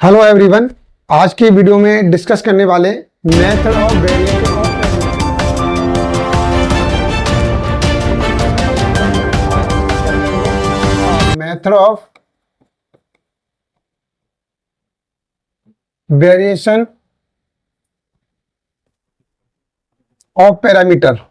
Hello everyone. आज के video में डिस्कस करने वाले method of variation of method of variation of parameter.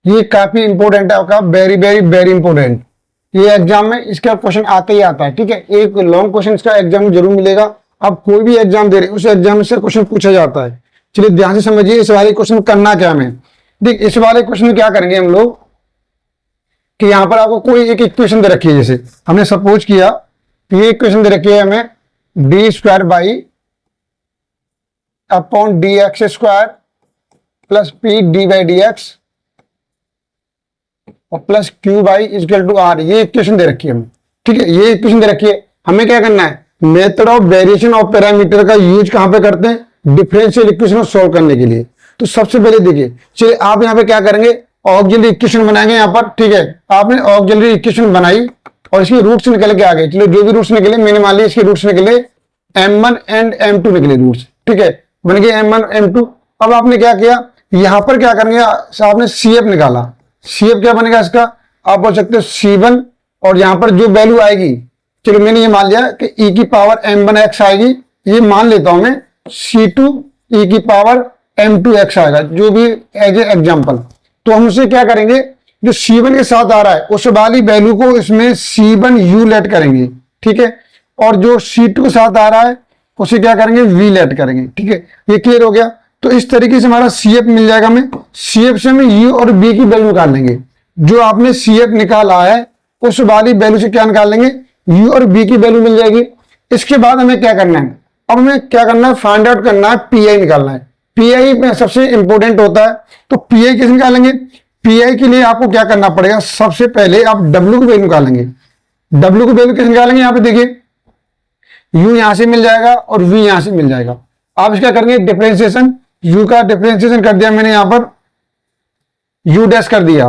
ये काफी इंपॉर्टेंट है आपका, वेरी वेरी वेरी इंपॉर्टेंट। ये एग्जाम में इसका क्वेश्चन आता ही आता है। ठीक है, एक लॉन्ग क्वेश्चन इसका एग्जाम में जरूर मिलेगा। आप कोई भी एग्जाम दे रहे हैं उस एग्जाम में से क्वेश्चन पूछा जाता है। चलिए ध्यान से समझिए इस वाले क्वेश्चन करना क्या हमें। देख, इस वाले क्वेश्चन में क्या करेंगे हम लोग कि यहाँ पर आपको कोई एक इक्वेशन दे रखी है। जैसे हमने सपोज किया कि ये इक्वेशन दे रखी है हमें d square y upon d x square plus p d y d x और plus q y equal to r. ये इक्वेशन दे रखी है हमें। ठीक है, ये इक्वेशन दे रखी है। हमें क्या करना है, method of variation of parameter का यूज कहां पे करते हैं, डिफरेंशियल इक्वेशन को सॉल्व करने के लिए। तो सबसे पहले देखिए, चलिए आप यहाँ पे क्या करेंगे, ऑक्सिलरी इक्वेशन बनाएंगे यहाँ पर। ठीक है, आपने ऑक्सिलरी इक्वेशन बनाई और इसके रूट्स निकल के आ गए। चलो जो भी रूट्स निकले, मैंने मान लिया इसके रूट्स निकले m1 एंड m2 निकले रूट्स। ठीक है, बन गए m1 m2। अब आपने क्या किया, यहां पर क्या करेंगे, आपने CF निकाला। CF क्या बनेगा इसका, आप बोल सकते हो C1 और यहां पर जो वैल्यू आएगी, चलो मैंने ये मान लिया कि e की पावर m1x आएगी। ये मान लेता हूं मैं C2 e की पावर m2x आएगा, जो भी एज ए एग्जाम्पल। तो हम उसे क्या करेंगे, जो C1 के साथ आ रहा है उस वाली वैल्यू को इसमें C1u लेट करेंगे। ठीक है, और जो C2 के साथ आ रहा है उसे क्या करेंगे, v लेट करेंगे। ठीक है, ये क्लियर हो गया। तो इस तरीके से हमारा CF मिल जाएगा। हमें CF से हमें u और b की वैल्यू निकाल लेंगे। जो आपने CF निकाला है उस वाली वैल्यू से क्या निकाल लेंगे, u और b की वैल्यू मिल जाएगी। इसके बाद हमें क्या करना है, अब हमें क्या करना है, फाइंड आउट करना है, PI निकालना है। PI में सबसे इंपॉर्टेंट होता है। तो PI कैसे निकालेंगे, PI के लिए आपको क्या करना पड़ेगा, सबसे पहले आप W की वैल्यू निकालेंगे। W की वैल्यू कैसे निकालेंगे, यहाँ पे देखिए u यहां से मिल जाएगा और v यहां से मिल जाएगा। आप इसका करेंगे डिफरेंशिएशन, u का डिफरेंशिएशन कर दिया मैंने यहां पर u डैश कर दिया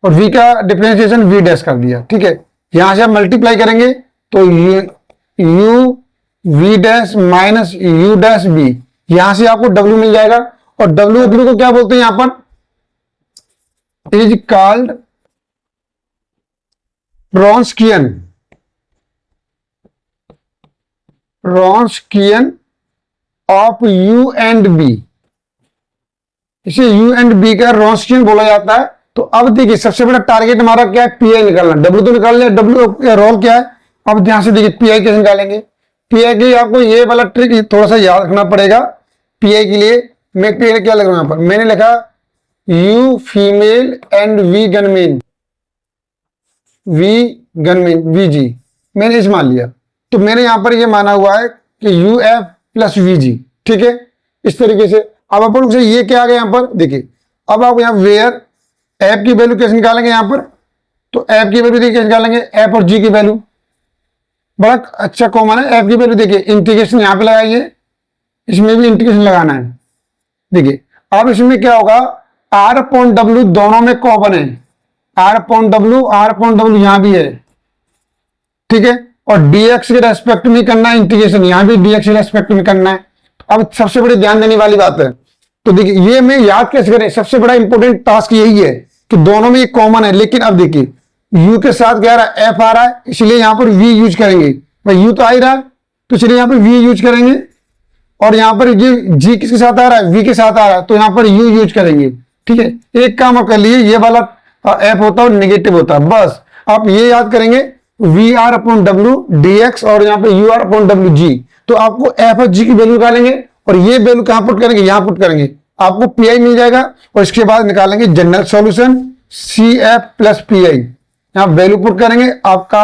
और v का डिफरेंशिएशन v डैश कर दिया। ठीक है, यहां से आप मल्टीप्लाई करेंगे तो u v dash minus u dash v, यहां से आपको w मिल जाएगा। और w को क्या बोलते हैं यहां पर, is called Wronskian of u and b। इसे u एंड b का Wronskian बोला जाता है। तो अब देखिए सबसे बड़ा टारगेट हमारा क्या है, PI निकालना। W तो निकाल लिया, W का रोल क्या है। अब ध्यान से देखिए PI कैसे निकालेंगे। PI के लिए आपको ये वाला ट्रिक थोड़ा सा याद रखना पड़ेगा। PI के लिए मैं PI क्या लग रहा हूं, यहां पर मैंने लिखा u female and v gunmen vg, मैंने इस मान लिया। तो मैंने यहां पर ये माना हुआ है कि uf प्लस vg। ठीक है, इस तरीके से। अब अपन से ये क्या आ गया यहां पर देखिए। अब आप यहां वेयर f की वैल्यू कैसे निकालेंगे यहां पर, तो f की वैल्यू देखिए कैसे निकालेंगे, f और g की वैल्यू बड़ा अच्छा कॉमन है। f की वैल्यू देखिए, इंटीग्रेशन यहां पे लगाइए, इसमें भी इंटीग्रेशन लगाना है। देखिए अब इसमें क्या होगा, r अपॉन w दोनों में कॉमन है। r अपॉन w यहां भी है। ठीक है, और dx के रेस्पेक्ट में करना है इंटीग्रेशन, यहां भी dx के रेस्पेक्ट में करना है। अब सबसे बड़ी ध्यान देने वाली बात है, तो देखिए ये मैं याद कैसे करें, सबसे बड़ा इंपॉर्टेंट टास्क यही है कि दोनों में एक कॉमन है। लेकिन अब देखिए u के साथ क्या आ रहा है, f आ रहा है, इसलिए यहां पर v यूज करेंगे। भाई u तो आ ही रहा है तो इसलिए यहां पर v यूज करेंगे। और यहां पर ये g किसके साथ आ रहा है, v के साथ आ रहा है, तो यहां पर u यूज करेंगे। ठीक है, एक काम आप कर लिए, ये वाला f होता है और नेगेटिव होता है। बस आप ये याद करेंगे वी आर अपॉन डब्ल्यू डी एक्स और यहाँ पे यू आर अपॉन डब्ल्यू जी। तो आपको एफ और जी की वैल्यू निकालेंगे और ये वैल्यू कहां पुट करेंगे, यहां पुट करेंगे, आपको पीआई मिल जाएगा। और इसके बाद निकालेंगे general solution C F plus PI, यहां वैल्यू पुट करेंगे। आपका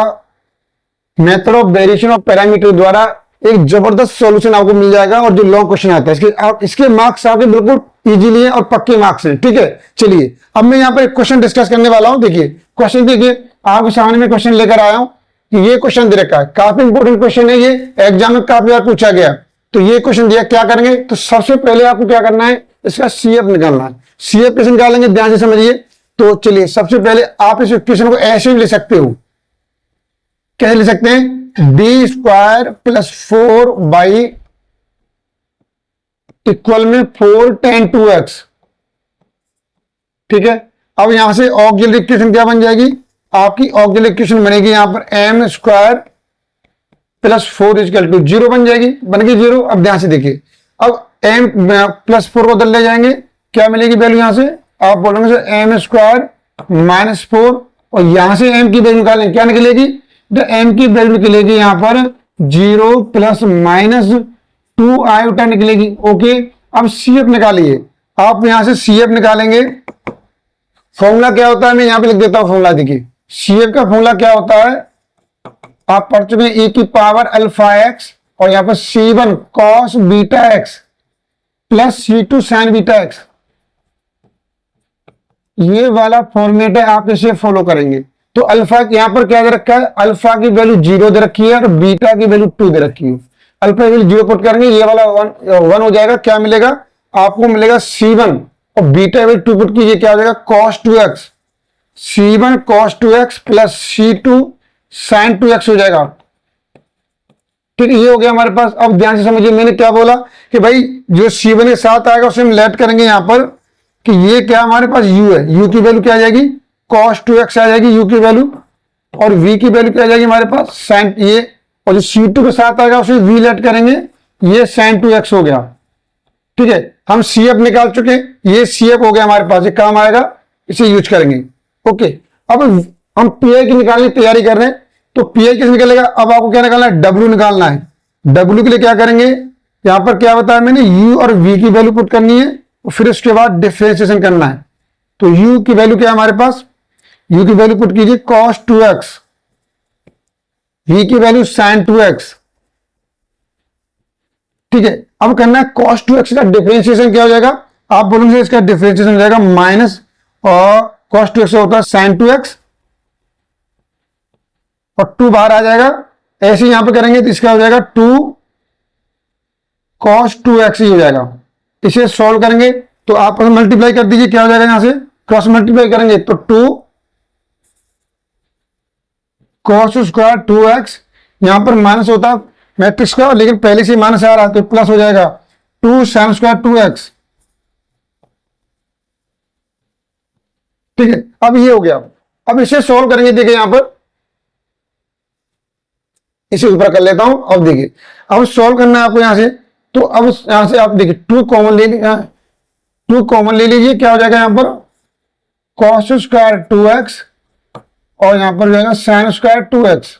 method of variation of parameter द्वारा एक जबरदस्त सॉल्यूशन आपको मिल जाएगा। और जो लॉन्ग क्वेश्चन आता है इसके मार्क्स आपके बिल्कुल इजीली है और पक्के मार्क्स हैं। ठीक है, चलिए अब मैं यहाँ पर एक क्वेश्चन डिस्कस करने वाला हूं। देखिए क्वेश्चन, देखिए आपके सामने में क्वेश्चन लेकर आया हूं कि ये क्वेश्चन दे रखा है, काफी इंपॉर्टेंट क्वेश्चन है, ये एग्जाम में काफी बार पूछा गया। तो ये क्वेश्चन दिया, क्या करेंगे, तो सबसे पहले आपको क्या करना है, इसका सीएफ निकालना है। सीएफ कैसे निकालेंगे, ध्यान से समझिए। तो चलिए सबसे पहले आप इस इक्वेशन को ऐसे भी ले सकते हो कैसे लिख सकते हैं, b square plus 4 by equal में 4 tan 2x। ठीक है, अब यहां से ऑक्सिलरी इक्वेशन क्या बन जाएगी, आपकी ऑक्सिलरी इक्वेशन बनेगी यहां पर m square plus 4 equal to 0 बन जाएगी, बन गई 0। अब ध्यान से देखिए, अब एम प्लस 4 को बदल ले जाएंगे, क्या मिलेगी वैल्यू यहां से, आप बोलोगे सर एम स्क्वायर माइनस 4, और यहां से एम की वैल्यू निकालें, क्या निकलेगी, तो एम की वैल्यू निकलेगी यहां पर 0 प्लस माइनस 2 आयोटा निकलेगी। ओके, अब सी एफ निकालिए, आप यहां से सी एफ निकालेंगे, फॉर्मूला क्या होता है, मैं यहां पे लिख देता हूं फॉर्मूला। देखिए सी एफ का फॉर्मूला क्या होता है, आप पढ़ चुके हैं, e की पावर अल्फा एक्स और यहां पर C1 cos beta x plus C2 sine beta x, ये वाला फॉर्मेट है, आप इसे फॉलो करेंगे। तो अल्फा यहां पर क्या दे रखा है, अल्फा की वैल्यू 0 दे रखी है और बीटा की वैल्यू 2 दे रखी है। अल्फा की वैल्यू 0 पुट करेंगे, ये वाला 1 हो जाएगा, क्या मिलेगा आपको, मिलेगा C1 और बीटा की वैल्यू 2 पुट कीजिए, क्या हो जाएगा cos 2x, C1 cos 2x plus C2 sin 2x हो जाएगा। ठीक है, ये हो गया हमारे पास। अब ध्यान से समझिए, मैंने क्या बोला कि भाई जो C1 के साथ आएगा उसे हम लेट करेंगे यहां पर कि ये क्या हमारे पास u है, u की वैल्यू क्या आ जाएगी, cos 2x आ जाएगी u की वैल्यू, और v की वैल्यू क्या आ जाएगी हमारे पास sin, ये, और जो C2 के साथ आएगा उसे v लेट करेंगे, ये sin 2x हो गया। ठीक है, हम CF निकाल चुके हैं, ये CF हो गया हमारे पास, ये काम आएगा, इसे यूज करेंगे। ओके, अब हम PI की निकालने की तैयारी कर रहे हैं, तो PI कैसे निकलेगा, अब आपको क्या निकालना है, W निकालना है। W के लिए क्या करेंगे, यहां पर क्या बताया मैंने, U और V की वैल्यू पुट करनी है और फिर उसके बाद डिफरेंशिएशन करना है। तो U की वैल्यू क्या है हमारे पास, U की वैल्यू पुट कीजिए cos 2x, V की वैल्यू sin 2x। ठीक है, अब करना है cos 2x का डिफरेंशिएशन, क्या हो जाएगा, आप बोलेंगे इसका डिफरेंशिएशन हो जाएगा माइनस, और cos 2x होता है sin 2x और 2 बाहर आ जाएगा, ऐसे यहां पे करेंगे तो इसका हो जाएगा 2 cos 2x ही हो जाएगा। इसे सॉल्व करेंगे तो आप मल्टीप्लाई कर दीजिए, क्या हो जाएगा, यहां से क्रॉस मल्टीप्लाई करेंगे तो 2 cos स्क्वायर 2x, यहां पर माइनस होता है मैट्रिक्स का, लेकिन पहले से माइनस आ रहा है तो प्लस हो जाएगा 2 sin स्क्वायर 2x। ठीक है, अब ये हो गया। अब इसे सॉल्व करेंगे, देखिए यहां पर इसे ऊपर कर लेता हूं। अब देखिए, अब सॉल्व करना है आपको यहां से, तो अब यहां से आप देखिए 2 कॉमन ले लीजिए, 2 कॉमन ले लीजिए, क्या हो जाएगा यहां पर cos स्क्वायर 2x और यहां पर जाएगा sin स्क्वायर 2x,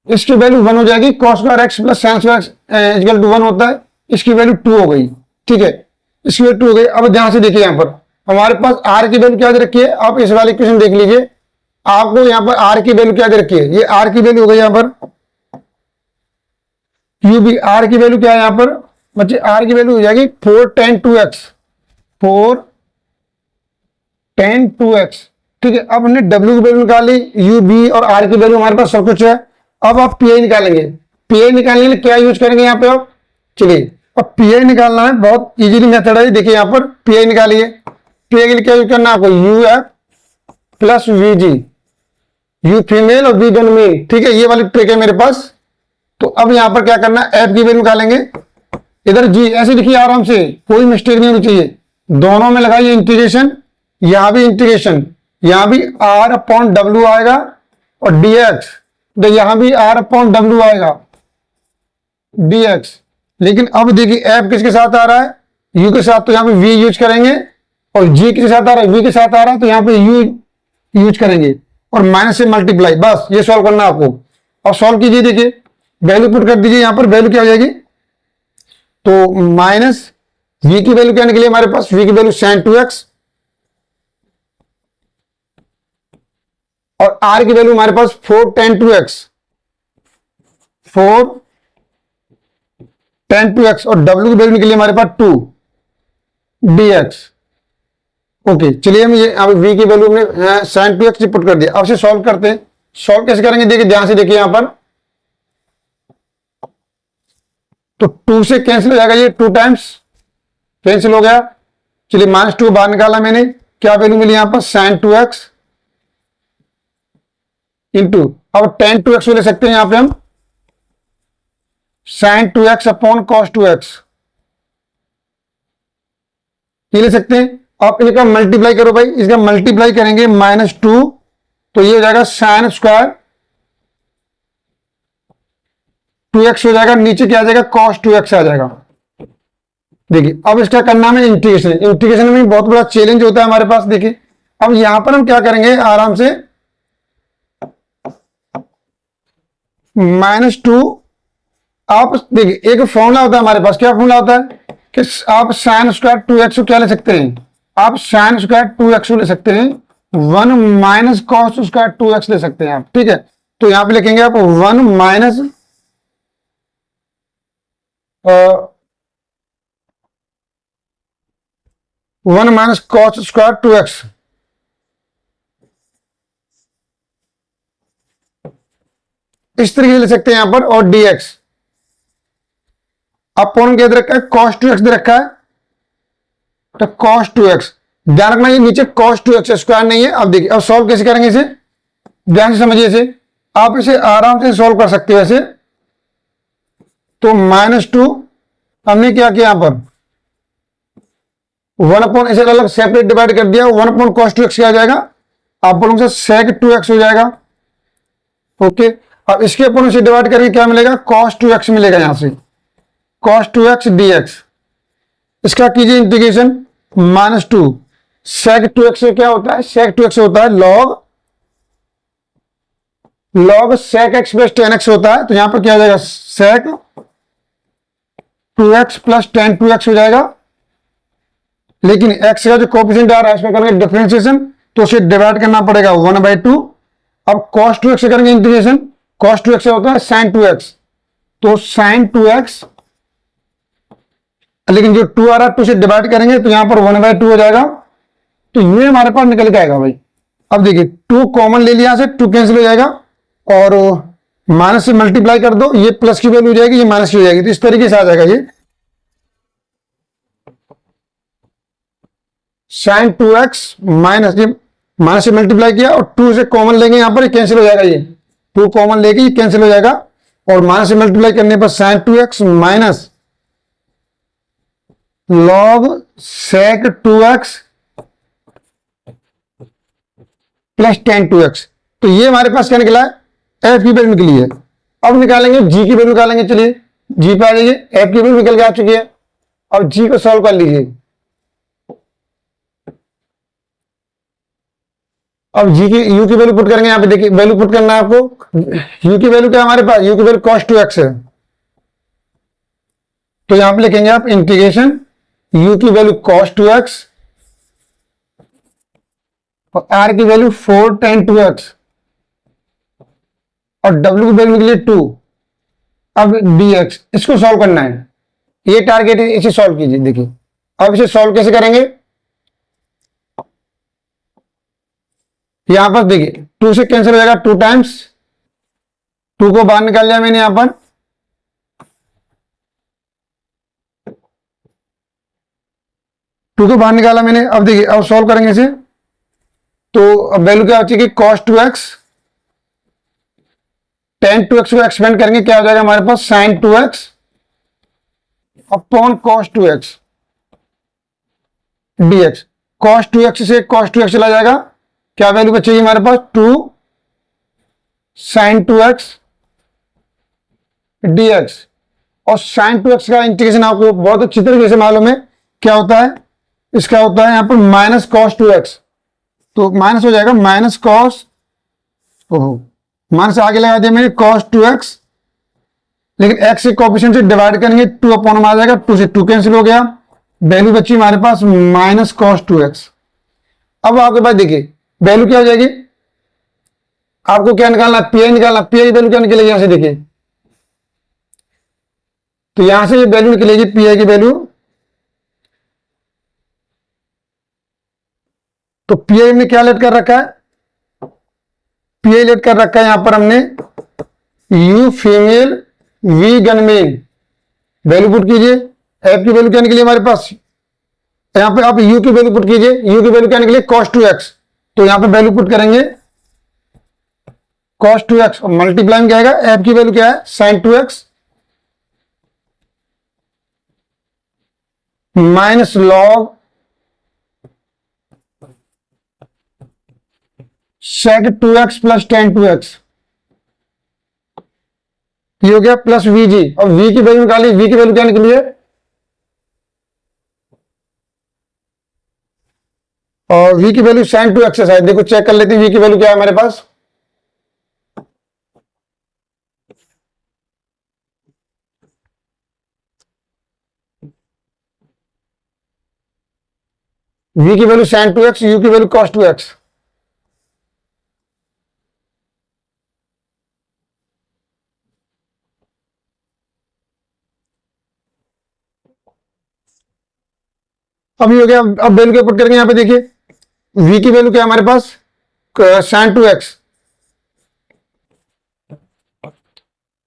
इसकी वैल्यू 1 हो जाएगी, cos square x plus sin square x equal to 1 होता है, इसकी वैल्यू 2 हो गई। ठीक है, इसकी वैल्यू 2 हो गई। अब ध्यान से देखिए, यहां पर हमारे पास r की वैल्यू क्या दे रखी है, आप इस वाले इक्वेशन देख लीजिए, आपको यहां पर r की वैल्यू क्या दे रखी है, ये r की वैल्यू हो गई, यहां पर क्यूब r की वैल्यू क्या है, यहां पर बच्चे r की वैल्यू हो जाएगी 4 tan 2x, 4 tan 2x। ठीक है, अब हमने w की वैल्यू निकाली, u b और r की वैल्यू हमारे पास सब कुछ है। अब आप PI निकालेंगे, PI निकालने के लिए क्या यूज करेंगे यहां पे आप, चलिए अब PI निकालना है, बहुत इजीली मेथड है। देखिए यहां पर PI निकालिए, PI के लिए क्या यूज करना है आपको, UF plus VG, U female और V डन मेल। ठीक है, ये वाली ट्रिक है मेरे पास। तो अब यहां पर क्या करना है, F की वैल्यू निकालेंगे, इधर G ऐसे लिखिए आराम से, कोई मिस्टेक नहीं होनी चाहिए, दोनों में लगाइए इंटीग्रेशन, यहां भी इंटीग्रेशन, यहां भी R अपॉन W आएगा और dx, तो यहां भी R अपॉन W आएगा dx। लेकिन अब देखिए F किसके साथ आ रहा है, U के साथ, तो यहां पे V यूज करेंगे, और G किसके साथ आ रहा है, V के साथ आ रहा है, तो यहां पे U यूज करेंगे और माइनस से मल्टीप्लाई, बस ये सॉल्व करना है आपको। और सॉल्व कीजिए, देखिए वैल्यू पुट कर दीजिए, यहां पर वैल्यू क्या हो जाएगी, तो माइनस V की वैल्यू क्या निकली हमारे पास, V की वैल्यू sin 2x और R की वैल्यू हमारे पास 4 tan 2x, 4 tan 2x और W की वैल्यू निकली हमारे पास 2 dx। ओके, चलिए हम ये अब V की वैल्यू हमने sin 2x पुट कर दिया। अब से सॉल्व करते हैं, सॉल्व कैसे करेंगे, देखिए ध्यान से देखिए, यहां पर तो 2 से कैंसिल हो जाएगा, ये 2 टाइम्स कैंसिल हो गया। चलिए -2 बाहर निकाला मैंने, क्या वैल्यू मिली यहां पर sin 2x इंटू, अब tan 2x ले सकते हैं यहां पे हम sin 2x upon cos 2x, ये ले सकते हैं। आप इनका मल्टीप्लाई करो भाई, इसका मल्टीप्लाई करेंगे -2, तो ये हो जाएगा sin स्क्वायर 2x हो जाएगा, नीचे क्या आ जाएगा cos 2x आ जाएगा। देखिए अब इसका करना है इंटीग्रेशन, इंटीग्रेशन में बहुत बड़ा चैलेंज होता है हमारे पास। देखिए अब यहां पर हम क्या करेंगे आराम से, -2, आप देखिए एक फॉर्मूला होता है हमारे पास, क्या फॉर्मूला होता है कि आप sin स्क्वायर 2x को क्या ले सकते हैं, आप sin स्क्वायर 2x को ले सकते हैं, 1 माइनस cos स्क्वायर 2x ले सकते हैं आप, ठीक है। तो यहां पे लिखेंगे आप 1 minus 1 minus cos square 2x, इस तरीके से ले सकते हैं यहां पर। और dx अपॉन क्या दे रखा है, cos 2x दे रखा है, तो cos 2x, ध्यान रखना ये नीचे cos 2x स्क्वायर नहीं है। अब देखिए अब सॉल्व कैसे करेंगे इसे, ध्यान से समझिए इसे, आप इसे आराम से सॉल्व कर सकते हो ऐसे। तो -2 हमने क्या किया यहां पर 1 अपॉन, इसे अलग सेपरेट डिवाइड कर दिया, 1 अपॉन cos 2x क्या आ जाएगा, आप बोलोगे sec 2x हो जाएगा। ओके, अब इसके अपॉन इसे डिवाइड करके क्या मिलेगा, cos 2x मिलेगा, यहां से cos 2x dx, इसका कीजिए इंटीग्रेशन -2, sec 2x से क्या होता है, sec 2x होता है log sec x plus tan x होता है। तो यहां पर क्या आ जाएगा sec 2x plus tan 2x हो जाएगा, लेकिन x का जो कोएफिशिएंट आ रहा है इसमें करेंगे डिफरेंशिएशन, तो उसे डिवाइड करना पड़ेगा 1/2। अब cos 2x से करेंगे इंटीग्रेशन, cos 2x से होता है sin 2x, तो sin 2x, लेकिन जो 2 आ रहा है 2 से डिवाइड करेंगे तो यहां पर 1/2 हो जाएगा, तो ये हमारे पास निकल के आएगा भाई। अब देखिए 2 कॉमन ले लिया, से 2 कैंसिल हो जाएगा, और माइनस से मल्टीप्लाई कर दो, ये प्लस की वैल्यू हो जाएगी, ये माइनस की हो जाएगी, तो इस तरीके से आ जाएगा ये sin 2x माइनस, ये माइनस से मल्टीप्लाई किया और 2 से कॉमन लेंगे यहां पर, ये कैंसिल हो जाएगा, ये 2 कॉमन लेके ये कैंसिल हो जाएगा, और माइनस से मल्टीप्लाई करने पर sin 2x minus log sec 2x plus tan 2x। तो ये हमारे पास क्या निकला है, f की वैल्यू निकली है। अब निकालेंगे g की वैल्यू निकालेंगे, चलिए g पे आ जाइए, f की वैल्यू निकल के आ चुकी है। अब g को सॉल्व कर लीजिए, अब g की u की वैल्यू पुट करेंगे, यहां पे देखिए वैल्यू पुट करना है आपको, u की वैल्यू क्या हमारे पास, u की वैल्यू cos 2x है, तो यहां पे लिखेंगे आप इंटीग्रेशन u की वैल्यू cos 2x और r की वैल्यू 4 tan 2x और w की वैल्यू निकली 2। अब dx, इसको सॉल्व करना है, ये टारगेट है, इसे सॉल्व कीजिए। देखिए अब इसे सॉल्व कैसे करेंगे, यहां पर देखिए 2 से कैंसिल हो जाएगा, 2 टाइम्स, 2 को बाहर निकाल लिया मैंने यहां पर, टू को बाहर निकाला मैंने। अब देखिए अब सॉल्व करेंगे इसे, तो वैल्यू क्या हो चुकी, cos 2x, tan 2x को एक्सपेंड करेंगे, क्या हो जाएगा हमारे पास sin 2x upon cos 2x dx। cos 2x से cos 2x चला जाएगा, क्या वैल्यू बचेगी हमारे पास, 2 sin 2x dx। और sin 2x का इंटीग्रेशन आपको बहुत अच्छी तरीके से मालूम है क्या होता है, इसका होता है यहां पर माइनस cos 2x, तो माइनस हो जाएगा माइनस cos, ओहो माइनस आगे लगा दिया मैंने cos 2x, लेकिन x के कोएफिशिएंट से डिवाइड करेंगे 2 अपॉन में आ जाएगा, 2 से 2 कैंसिल हो गया, वैल्यू बची हमारे पास माइनस cos 2x। अब आपके पास देखिए वैल्यू क्या हो जाएगी, आपको क्या निकालना, पी निकालना, पी वैल्यू क्या निकलेगी यहां से, देखिए तो यहां से ये वैल्यू निकलेगी पी की वैल्यू, तो पी ने क्या लेट कर रखा है, पी लेट कर रखा है यहां पर हमने यू फीमेल वी गनमेन, वैल्यू पुट कीजिए, एफ की वैल्यू क्या निकली हमारे पास, यहां पे आप यू की वैल्यू पुट कीजिए, यू की वैल्यू क्या निकली cos 2x, तो यहां पे वैल्यू पुट करेंगे कॉस 2x और मल्टीप्लाई में क्या आएगा, एफ की वैल्यू क्या है, sine 2x minus log sec 2x plus ten 2x, ये हो गया प्लस वीजी। और v की वैल्यू निकाली, v की वैल्यू क्या निकली है, और v की वैल्यू साइन 2x है। देखो चेक कर लेते हैं v की वैल्यू क्या है हमारे पास। v की वैल्यू साइन 2x, u की वैल्यू कॉस 2x। अब ये हो गया। अब वैल्यू पुट करेंगे यहां पे, देखिए v की वैल्यू क्या है हमारे पास, साइन 2x,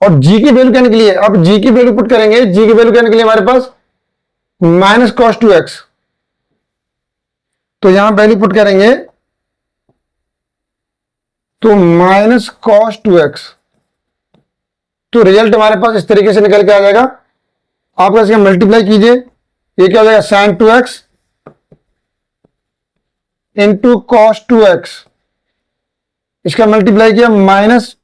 और g की वैल्यू क्या निकली है। अब g की वैल्यू पुट करेंगे, g की वैल्यू क्या निकली है हमारे पास, माइनस कॉस 2x। तो यहां वैल्यू पुट करेंगे तो माइनस कॉस 2x, तो रिजल्ट हमारे पास इस तरीके से निकल के आ जाएगा। आप इसका मल्टीप्लाई कीजिए, ये क्या हो जाएगा, sign 2x into cos 2x, इसका मल्टीप्लाई किया minus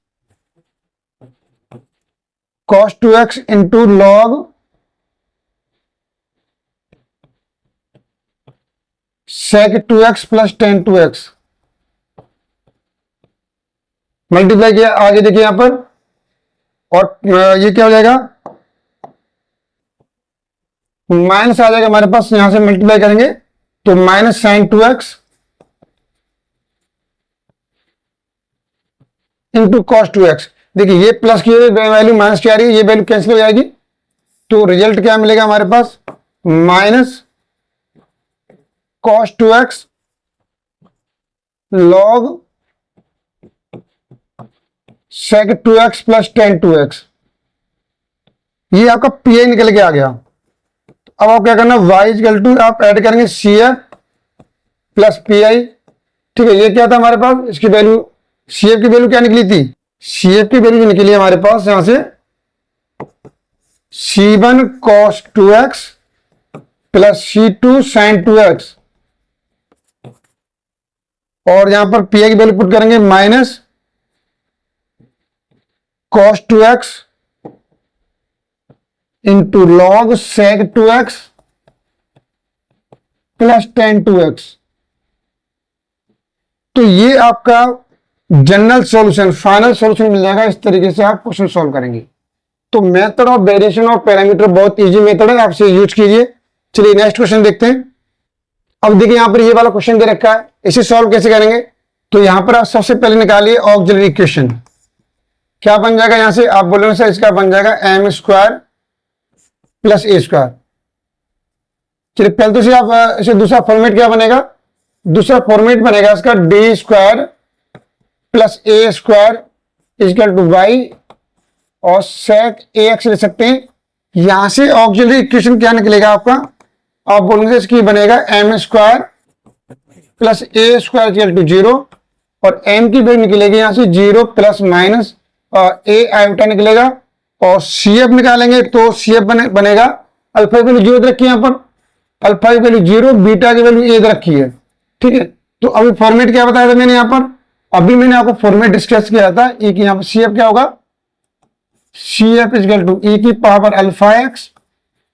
cos 2x into log sec 2x plus ten 2x, multiply किया। आगे देखिए यहां पर, और ये क्या हो जाएगा, माइनस आ जाएगा हमारे पास, यहां से मल्टीप्लाई करेंगे तो minus sign 2x into cos 2x। देखिए ये प्लस की वैल्यू माइनस की आ रही है, ये वैल्यू कैंसिल हो जाएगी, तो रिजल्ट क्या मिलेगा हमारे पास, minus cos 2x log sec 2x plus ten 2x। ये आपका पी आई निकल के आ गया। अब आप क्या करना, y इक्वल टू आप ऐड करेंगे C F plus P I. ठीक है, ये क्या था हमारे पास, इसकी वैल्यू, सी एफ की वैल्यू क्या निकली थी, सी एफ की वैल्यू निकली हमारे पास यहां से C1 cos 2x plus C2 sin 2x, और यहां पर पी आई की वैल्यू पुट करेंगे minus cos 2x into log sec 2x plus ten 2x। तो ये आपका जनरल सॉल्यूशन, फाइनल सॉल्यूशन मिल जाएगा। इस तरीके से आप क्वेश्चन सॉल्व करेंगे। तो method of variation of parameter बहुत इजी मेथड है, आप इसे यूज कीजिए। चलिए नेक्स्ट क्वेश्चन देखते हैं। अब देखिए यहां पर ये वाला क्वेश्चन दे रखा है, इसे सॉल्व कैसे करेंगे। तो यहां पर आप सबसे पहले निकालिए ऑक्सिलरी इक्वेशन। क्या बन जाएगा, यहां से आप बोलेंगे सर इसका बन जाएगा M square plus a square. चलिए पहले तो आप इसे दूसरा फॉर्मेट क्या बनेगा, दूसरा फॉर्मेट बनेगा इसका d square plus a square equal to y और सेक ए एक्स ले सकते हैं। यहां से ऑक्सिलरी इक्वेशन क्या निकलेगा आपका, आप बोलेंगे इसकी बनेगा m square plus a square equal to 0, और एम की वैल्यू निकलेगी यहां से 0 प्लस माइनस ए आयोटा निकलेगा, और सी एफ निकालेंगे तो सी एफ बनेगा अल्फा की वैल्यू 0 रखी है, यहाँ पर अल्फा की वैल्यू 0, बीटा की वैल्यू 1 रखी है। ठीक है, तो अभी फॉर्मेट क्या बताया था मैंने यहाँ पर, अभी मैंने आपको फॉर्मेट डिस्कस किया था। ई की यहाँ पर सी एफ क्या होगा, c f is equal to e की power alpha x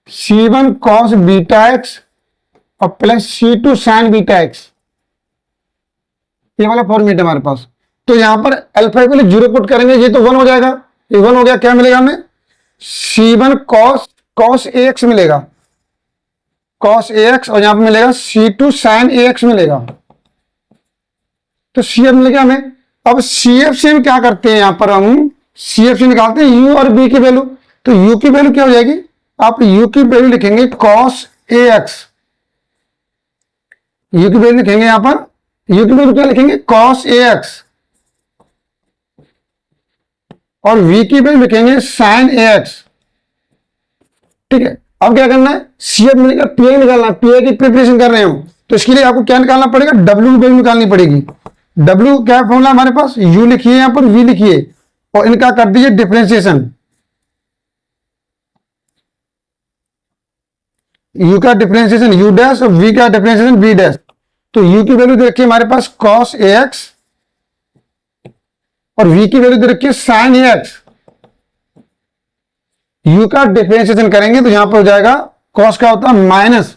C1 cos beta x और plus C2 sine beta x, ये वाला फॉर्मेट है हमारे पास। तो यहां पर अल्फा के लिए 0 पुट करेंगे, ये तो 1 हो जाएगा, ये 1 हो गया। क्या मिलेगा हमें, C1 कॉस ए एक्स मिलेगा, कॉस ए एक्स, और यहां पर मिलेगा C2 साइन ए एक्स मिलेगा। तो सी एफ मिलेगा हमें। अब सी एफ से हम क्या करते हैं, यहां पर हम सी एफ से निकालते हैं यू और बी की वैल्यू। तो यू की वैल्यू क्या हो जाएगी, आप यू की वैल्यू लिखेंगे कॉस ए एक्स, यू की वैल्यू लिखेंगे यहां पर, यू की वैल्यू क्या लिखेंगे, कॉस ए एक्स, और v की वैल्यू लिखेंगे साइन ए एक्स। ठीक है, अब क्या करना है, सी एफ मिलेगा, पी आई निकालना है, पी आई की प्रिपरेशन कर रहे हो तो इसके लिए आपको क्या निकालना पड़ेगा, w की वैल्यू निकालनी पड़ेगी। डब्ल्यू क्या फॉर्मूला हमारे पास, यू लिखिए यहां पर, वी लिखिए और इनका कर दीजिए डिफरेंशिएशन। यू का डिफरेंशिएशन यू डैश और वी का डिफरेंशिएशन वी डैश। तो यू की वैल्यू दे रखी है हमारे पास कॉस ए एक्स और वी की वैल्यू दे रखी है साइन ए एक्स। यू का डिफरेंशिएशन करेंगे तो यहां पर हो जाएगा कॉस का होता है माइनस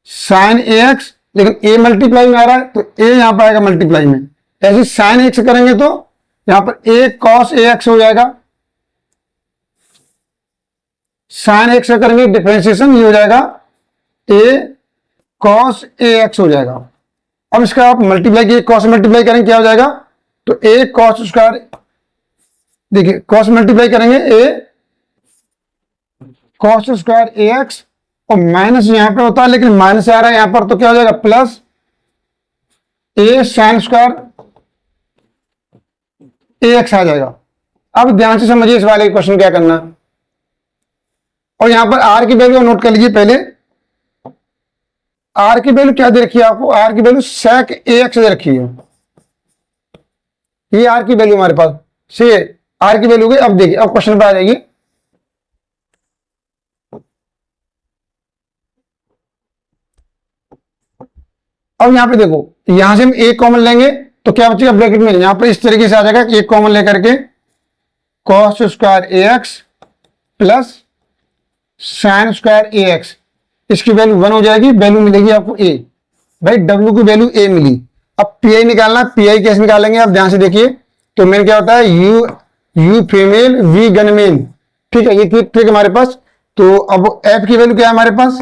साइन ए एक्स, लेकिन ए मल्टीप्लाई में आ रहा है तो ए यहां पर आएगा मल्टीप्लाई में। ऐसे साइन एक्स करेंगे तो यहां पर ए कॉस ए एक्स हो जाएगा, साइन एक्स करेंगे डिफरेंशिएशन ये हो जाएगा ए कॉस ए एक्स हो जाएगा। अब इसका आप मल्टीप्लाई कीजिए, कॉस मल्टीप्लाई करेंगे क्या हो जाएगा, तो ए कॉस स्क्वायर, देखिए कॉस मल्टीप्लाई करेंगे ए कॉस स्क्वायर ए एक्स और माइनस यहां पे होता है लेकिन माइनस आ रहा है यहां पर तो क्या हो जाएगा प्लस ए साइन स्क्वायर ए एक्स आ जाएगा। अब ध्यान से समझिए इस वाले क्वेश्चन क्या करना, और यहां पर आर की वैल्यू नोट कर लीजिए पहले। आर की वैल्यू क्या दे रखी है आपको, आर की वैल्यू सेक ए एक्स दे रखी है, ये आर की वैल्यू हमारे पास से आर की वैल्यू गई। अब देखिए अब क्वेश्चन पे आ जाइए, अब यहां पे देखो यहां से हम एक कॉमन लेंगे तो क्या बचेगा ब्रैकेट में, यहां पर इस तरीके से आ जाएगा एक कॉमन लेकर के कॉस स्क्वायर ए एक्स प्लस साइन स्क्वायर ए एक्स, इसकी वैल्यू 1 हो जाएगी, वैल्यू मिलेगी आपको ए। भाई डब्ल्यू की वैल्यू ए मिली। अब पीआई निकालना, पीआई कैसे निकालेंगे आप ध्यान से देखिए। तो मेन क्या होता है यू फीमेल वी गनमेन, ठीक है, ये ट्रिक हमारे पास। तो अब एफ की वैल्यू क्या है हमारे पास,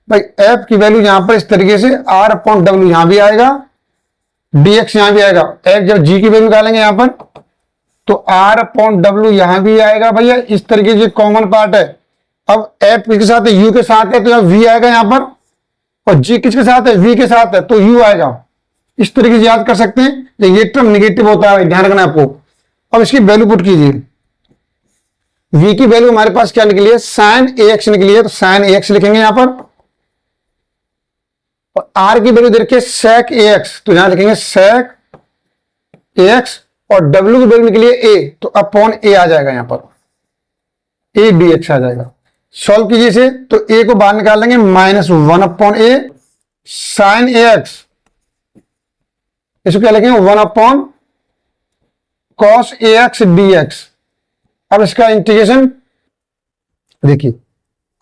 भाई एफ की वैल्यू यहां पर इस तरीके से आर अपॉन डब्ल्यू यहां भी आएगा, डीएक्स यहां भी आएगा। एफ जब जी की वैल्यू निकालेंगे यहां पर तो आर अपॉन डब्ल्यू यहां भी आएगा भैया, इस तरीके से कॉमन पार्ट है। अब एफ किसके साथ है, यू के साथ है तो यहां वी आएगा यहां पर, और जी किसके साथ है, वी के साथ है तो यू आएगा। इस तरीके से याद कर सकते हैं। ये टर्म निगेटिव होता है, ध्यान रखना आपको। अब इसकी वैल्यू पुट कीजिए, वी की वैल्यू हमारे पास क्या निकली है, साइन ए एक्स निकली है, तो साइन ए एक्स लिखेंगे यहां पर। और आर की वैल्यू दे रखी है सेक ए एक्स, तो यहां लिखेंगे सेक ए एक्स, और डब्ल्यू की वैल्यू निकली है ए, तो अपॉन ए आ जाएगा यहां पर, ए डी एक्स आ जाएगा। सॉल्व कीजिए इसे, तो ए को बाहर निकाल लेंगे -1 अपॉन ए साइन ए एक्स, इसको क्या लिखेंगे 1 upon cos A x D x. अब इसका इंटीग्रेशन देखिए,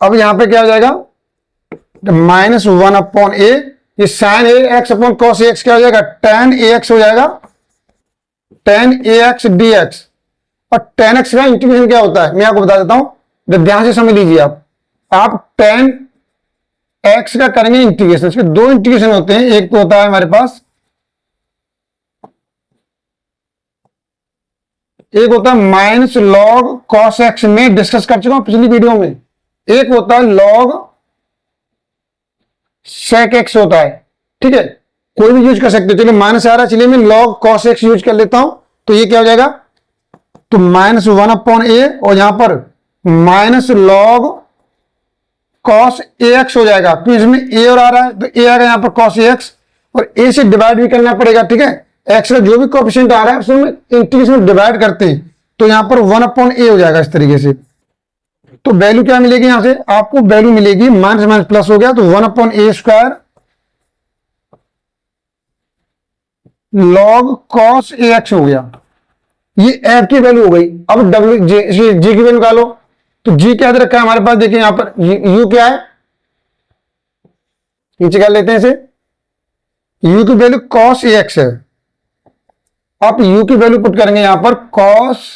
अब यहां पे क्या हो जाएगा -1 अपॉन ए, ये sign A x upon cos A x क्या हो जाएगा tan ए एक्स हो जाएगा, tan ए एक्स डी एक्स। और tan एक्स का इंटीग्रेशन क्या होता है मैं आपको बता देता हूं, ध्यान से समझ लीजिए आप tan x का करेंगे इंटीग्रेशन। इसके दो इंटीग्रेशन होते हैं, एक तो होता है हमारे पास, एक होता है माइनस लॉग कॉस एक्स में डिस्कस कर चुका हूं पिछली वीडियो में, एक होता है लॉग सेक एक्स होता है, ठीक है, कोई भी यूज कर सकते हो। चलिए माइनस आ रहा है, चलिए मैं लॉग कॉस एक्स यूज कर लेता हूं, तो ये क्या हो जाएगा, तो -1 अपॉन ए और यहां पर minus log cos A x हो जाएगा, तो इसमें ए और आ रहा है तो ए आएगा यहां पर कॉस ए एक्स, और ए से डिवाइड भी करना पड़ेगा, ठीक है, एक्स का जो भी कोएफिशिएंट आ रहा है उसमें इंटीग्रेशन डिवाइड करते हैं, तो यहां पर 1 अपॉन ए हो जाएगा इस तरीके से। तो वैल्यू क्या मिलेगी यहां से आपको, वैल्यू मिलेगी माइनस माइनस प्लस हो गया, तो 1 upon A square log cos A x हो गया, ये एफ की वैल्यू हो गई। अब डब्ल्यू जी की वैल्यू निकालो, तो जी क्या दे रखा है हमारे पास, देखिए यहां पर यू क्या है, नीचे कर लेते हैं इसे, यू की वैल्यू कॉस ए एक्स है। आप यू की वैल्यू पुट करेंगे यहां पर कॉस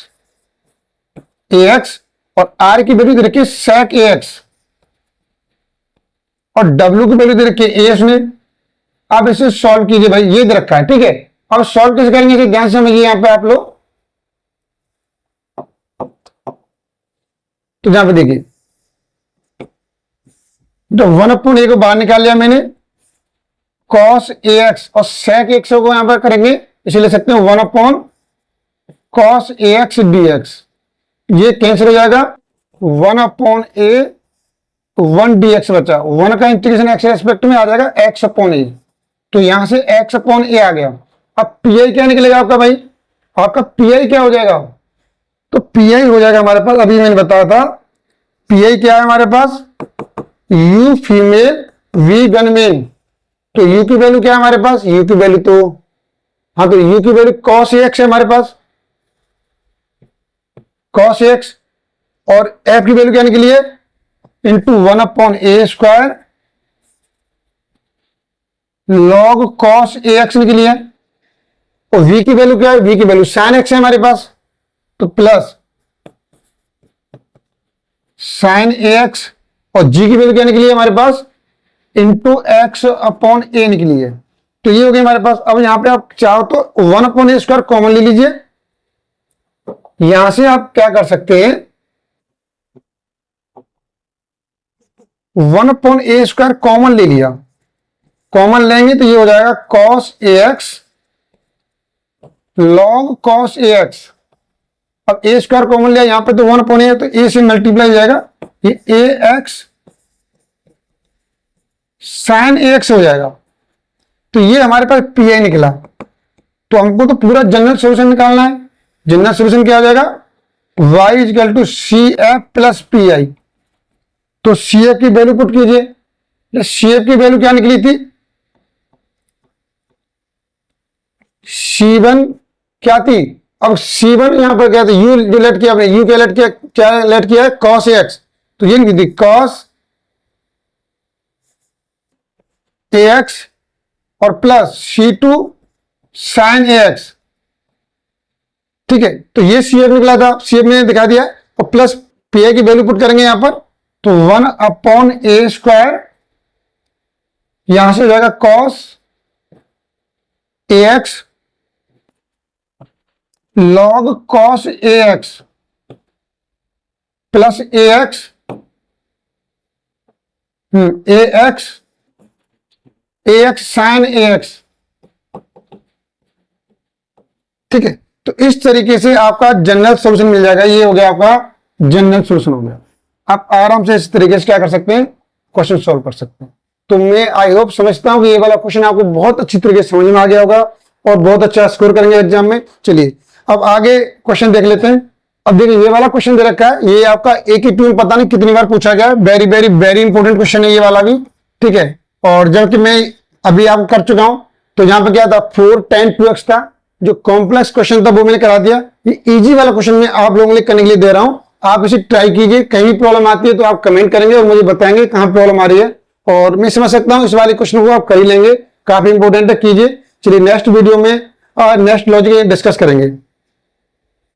ए एक्स, और आर की वैल्यू दे रखी है सेक ए एक्स, और डब्ल्यू की वैल्यू दे रखी है ए में। आप इसे सॉल्व कीजिए भाई, ये दे रखा है, ठीक है। अब सॉल्व कैसे करेंगे इसे ध्यान से समझिए यहां पे आप लोग, तो यहां पे देखिए, तो 1 अपॉन ए को बाहर निकाल लिया मैंने, कॉस ए एक्स और सेक एक्स को यहां पर करेंगे, इसे ले सकते हैं 1 upon cos A x D x, ये कैंसिल हो जाएगा, 1 अपॉन ए 1 डी एक्स बचा, 1 का इंटीग्रेशन एक्स रेस्पेक्ट में आ जाएगा x अपॉन ए, तो यहां से x अपॉन ए आ गया। अब पी आई क्या निकलेगा आपका भाई, आपका पी आई क्या हो जाएगा, तो पी आई हो जाएगा हमारे पास, अभी मैंने बताया था पी आई क्या है हमारे पास, यू फीमेल वी गन मेन। तो यू की वैल्यू क्या है हमारे पास, यू की वैल्यू तो हाँ, तो यू की वैल्यू कॉस एक्स है हमारे पास, कॉस एक्स, और एफ की वैल्यू क्या निकली है, into 1 upon A square log cos A x निकली है। और v की वैल्यू क्या है, v की वैल्यू साइन एक्स है हमारे पास, तो प्लस साइन ए एक्स, और g की वैल्यू क्या निकली है हमारे पास, इंटू एक्स अपॉन ए निकली है। तो ये हो गया हमारे पास। अब यहां पे आप चाहो तो 1 अपॉन ए स्क्वायर कॉमन ले लीजिए, यहां से आप क्या कर सकते हैं, 1 अपॉन ए स्क्वायर कॉमन ले लिया, कॉमन लेंगे तो ये हो जाएगा cos A x log cos A x. अब ए स्क्वायर कॉमन लिया, यहां पे तो 1 अपॉन ए, तो ए से मल्टीप्लाई हो जाएगा, ये ए एक्स साइन ए एक्स हो जाएगा। तो ये हमारे पास पी आई निकला। तो हमको तो पूरा जनरल सोल्यूशन निकालना है। जनरल सोल्यूशन क्या हो जाएगा, y equal to C F plus P I. तो सी एफ की वैल्यू पुट कीजिए, सी एफ की वैल्यू क्या निकली थी, C1 क्या थी, अब C1 यहां पर क्या था, U जो लेट किया आपने, U क्या लेट किया, क्या लेट किया है, cos AX, तो ये निकली थी cos AX और प्लस C2 sin AX। ठीक है, तो ये CF निकला था, CF मैंने दिखा दिया, और प्लस PI की वैल्यू पुट करेंगे यहां पर, तो 1 अपॉन ए स्क्वायर, यहां से हो जाएगा cos AX log cos AX plus AX AX sin AX। ठीक है, तो इस तरीके से आपका जनरल सॉल्यूशन मिल जाएगा। ये हो गया आपका जनरल सॉल्यूशन हो गया। आप आराम से इस तरीके से क्या कर सकते हैं, क्वेश्चन सॉल्व कर सकते हैं। तो मैं आई होप समझता हूं कि ये वाला क्वेश्चन आपको बहुत अच्छी तरीके से समझ में आ गया होगा और बहुत अच्छा स्कोर करेंगे एग्जाम में। चलिए अब आगे क्वेश्चन देख लेते हैं। अब देखिए ये वाला क्वेश्चन दे रखा है, ये आपका एक ही टूल पता नहीं कितनी बार पूछा गया है, very very very important question है ये वाला भी। ठीक है, और जबकि मैं अभी आपको कर चुका हूं, तो यहां पर क्या था 4 10 2x था, जो कॉम्प्लेक्स क्वेश्चन था वो मैंने करा दिया। ये इजी वाला क्वेश्चन मैं आप लोगों के लिए करने के लिए दे रहा हूं, आप इसे ट्राई कीजिए। कहीं भी प्रॉब्लम आती है तो आप कमेंट करेंगे और मुझे बताएंगे कहां प्रॉब्लम आ रही है, और मैं समझ सकता हूं इस वाले क्वेश्चन को आप कर ही लेंगे, काफी इंपॉर्टेंट है, कीजिए। चलिए नेक्स्ट वीडियो में और नेक्स्ट लॉजिक डिस्कस करेंगे।